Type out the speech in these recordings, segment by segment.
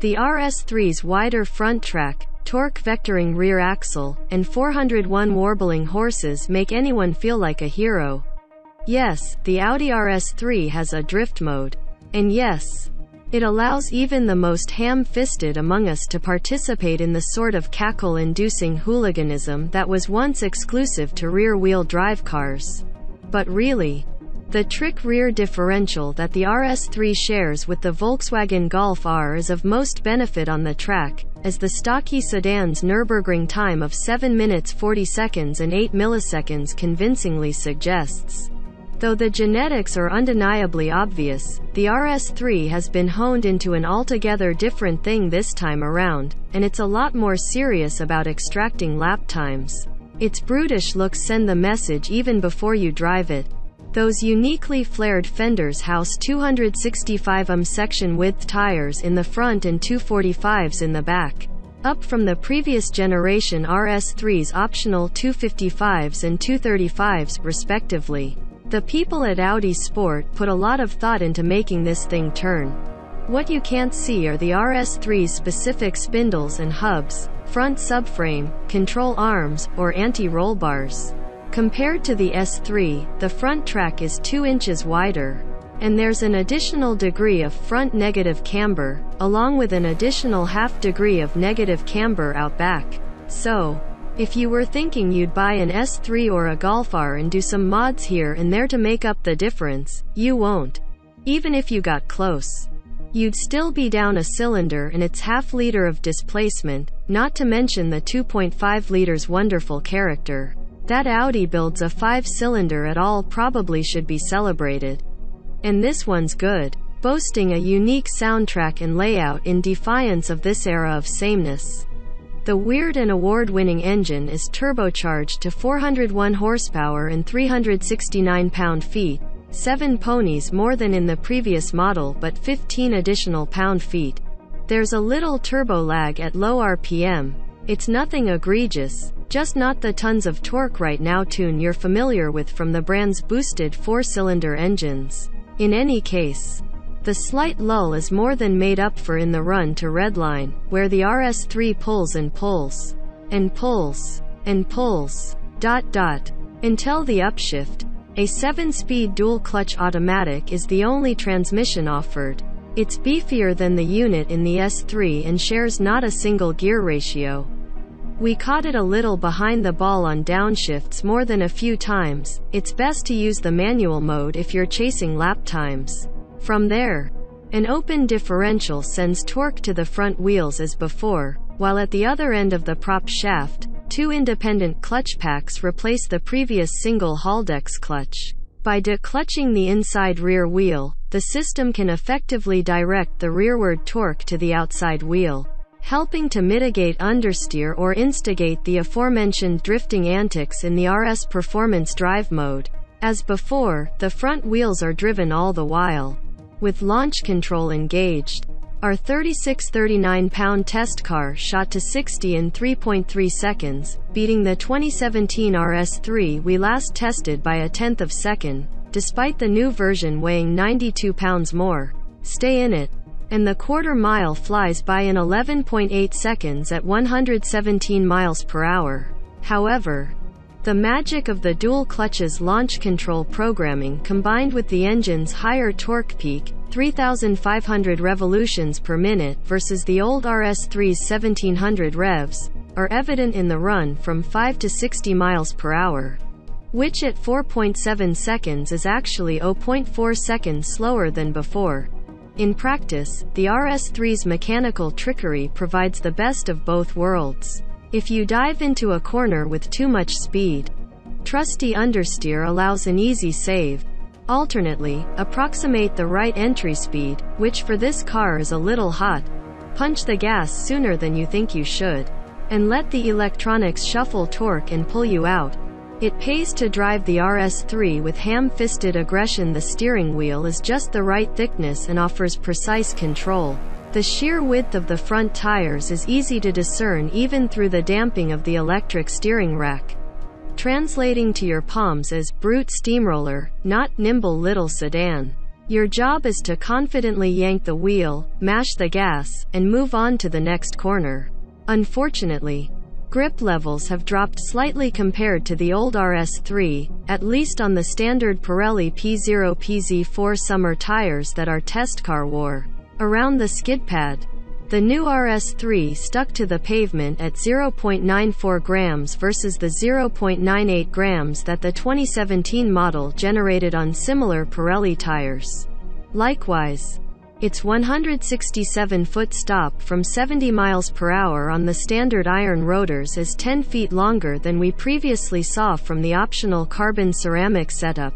The RS3's wider front track, torque-vectoring rear axle, and 401 warbling horses make anyone feel like a hero. Yes, the Audi RS3 has a drift mode. And yes, it allows even the most ham-fisted among us to participate in the sort of cackle-inducing hooliganism that was once exclusive to rear-wheel drive cars. But really, the trick rear differential that the RS3 shares with the Volkswagen Golf R is of most benefit on the track, as the stocky sedan's Nürburgring time of 7 minutes 40 seconds and 8 milliseconds convincingly suggests. Though the genetics are undeniably obvious, the RS3 has been honed into an altogether different thing this time around, and it's a lot more serious about extracting lap times. Its brutish looks send the message even before you drive it. Those uniquely flared fenders house 265 section width tires in the front and 245s in the back, up from the previous generation RS3's optional 255s and 235s, respectively. The people at Audi Sport put a lot of thought into making this thing turn. What you can't see are the RS3's specific spindles and hubs, front subframe, control arms, or anti-roll bars. Compared to the S3, the front track is 2 inches wider, and there's an additional degree of front negative camber, along with an additional half degree of negative camber out back. So, if you were thinking you'd buy an S3 or a Golf R and do some mods here and there to make up the difference, you won't. Even if you got close, you'd still be down a cylinder and its half-liter of displacement, not to mention the 2.5 liters wonderful character. That Audi builds a 5-cylinder at all probably should be celebrated. And this one's good, boasting a unique soundtrack and layout in defiance of this era of sameness. The weird and award-winning engine is turbocharged to 401 horsepower and 369 pound-feet, 7 ponies more than in the previous model but 15 additional pound-feet. There's a little turbo lag at low RPM. It's nothing egregious, just not the tons of torque right now tune you're familiar with from the brand's boosted 4-cylinder engines. In any case, the slight lull is more than made up for in the run to Redline, where the RS3 pulls and pulls, and pulls, and pulls, until the upshift. A 7-speed dual-clutch automatic is the only transmission offered. It's beefier than the unit in the S3 and shares not a single gear ratio. We caught it a little behind the ball on downshifts more than a few times. It's best to use the manual mode if you're chasing lap times. From there, an open differential sends torque to the front wheels as before, while at the other end of the prop shaft, 2 independent clutch packs replace the previous single Haldex clutch. By declutching the inside rear wheel, the system can effectively direct the rearward torque to the outside wheel, helping to mitigate understeer or instigate the aforementioned drifting antics in the RS Performance Drive mode. As before, the front wheels are driven all the while, with launch control engaged. Our 36-39 pound test car shot to 60 in 3.3 seconds, beating the 2017 RS3 we last tested by a tenth of a second, despite the new version weighing 92 pounds more. Stay in it, and the quarter mile flies by in 11.8 seconds at 117 miles per hour. However, the magic of the dual clutch's launch control programming combined with the engine's higher torque peak, 3,500 revolutions per minute versus the old RS3's 1,700 revs, are evident in the run from 5 to 60 miles per hour, which at 4.7 seconds is actually 0.4 seconds slower than before. In practice, the RS3's mechanical trickery provides the best of both worlds. If you dive into a corner with too much speed, trusty understeer allows an easy save. Alternately, approximate the right entry speed, which for this car is a little hot. Punch the gas sooner than you think you should, and let the electronics shuffle torque and pull you out. It pays to drive the RS3 with ham-fisted aggression. The steering wheel is just the right thickness and offers precise control. The sheer width of the front tires is easy to discern even through the damping of the electric steering rack, translating to your palms as brute steamroller, not nimble little sedan. Your job is to confidently yank the wheel, mash the gas, and move on to the next corner. Unfortunately, grip levels have dropped slightly compared to the old RS3, at least on the standard Pirelli P0 PZ4 summer tires that our test car wore. Around the skid pad, the new RS3 stuck to the pavement at 0.94 grams versus the 0.98 grams that the 2017 model generated on similar Pirelli tires. Likewise, its 167-foot stop from 70 miles per hour on the standard iron rotors is 10 feet longer than we previously saw from the optional carbon ceramic setup.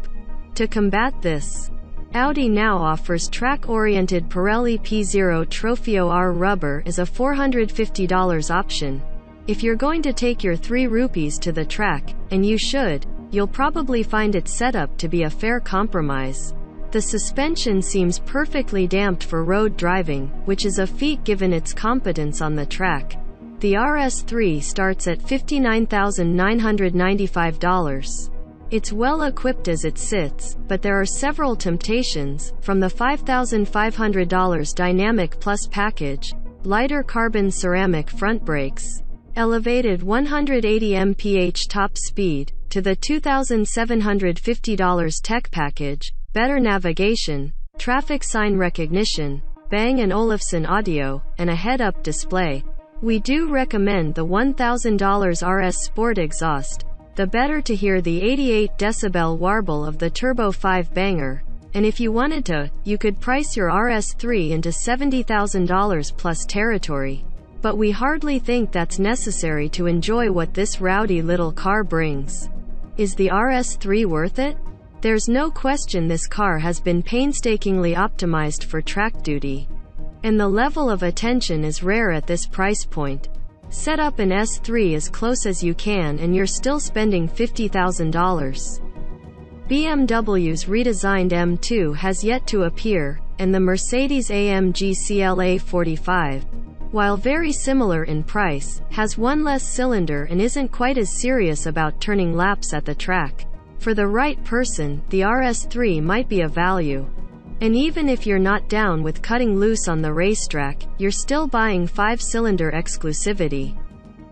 To combat this, Audi now offers track-oriented Pirelli P0 Trofeo R rubber as a $450 option. If you're going to take your 3 rupees to the track, and you should, you'll probably find its setup to be a fair compromise. The suspension seems perfectly damped for road driving, which is a feat given its competence on the track. The RS3 starts at $59,995. It's well equipped as it sits, but there are several temptations, from the $5,500 Dynamic Plus package, lighter carbon ceramic front brakes, elevated 180 MPH top speed, to the $2,750 tech package, better navigation, traffic sign recognition, Bang & Olufsen audio, and a head-up display. We do recommend the $1,000 RS Sport exhaust, the better to hear the 88 decibel warble of the Turbo 5 banger, and if you wanted to, you could price your RS3 into $70,000 plus territory. But we hardly think that's necessary to enjoy what this rowdy little car brings. Is the RS3 worth it? There's no question this car has been painstakingly optimized for track duty. And the level of attention is rare at this price point. Set up an S3 as close as you can and you're still spending $50,000. BMW's redesigned M2 has yet to appear, and the Mercedes-AMG CLA 45, while very similar in price, has one less cylinder and isn't quite as serious about turning laps at the track. For the right person, the RS3 might be a value. And even if you're not down with cutting loose on the racetrack, you're still buying 5-cylinder exclusivity.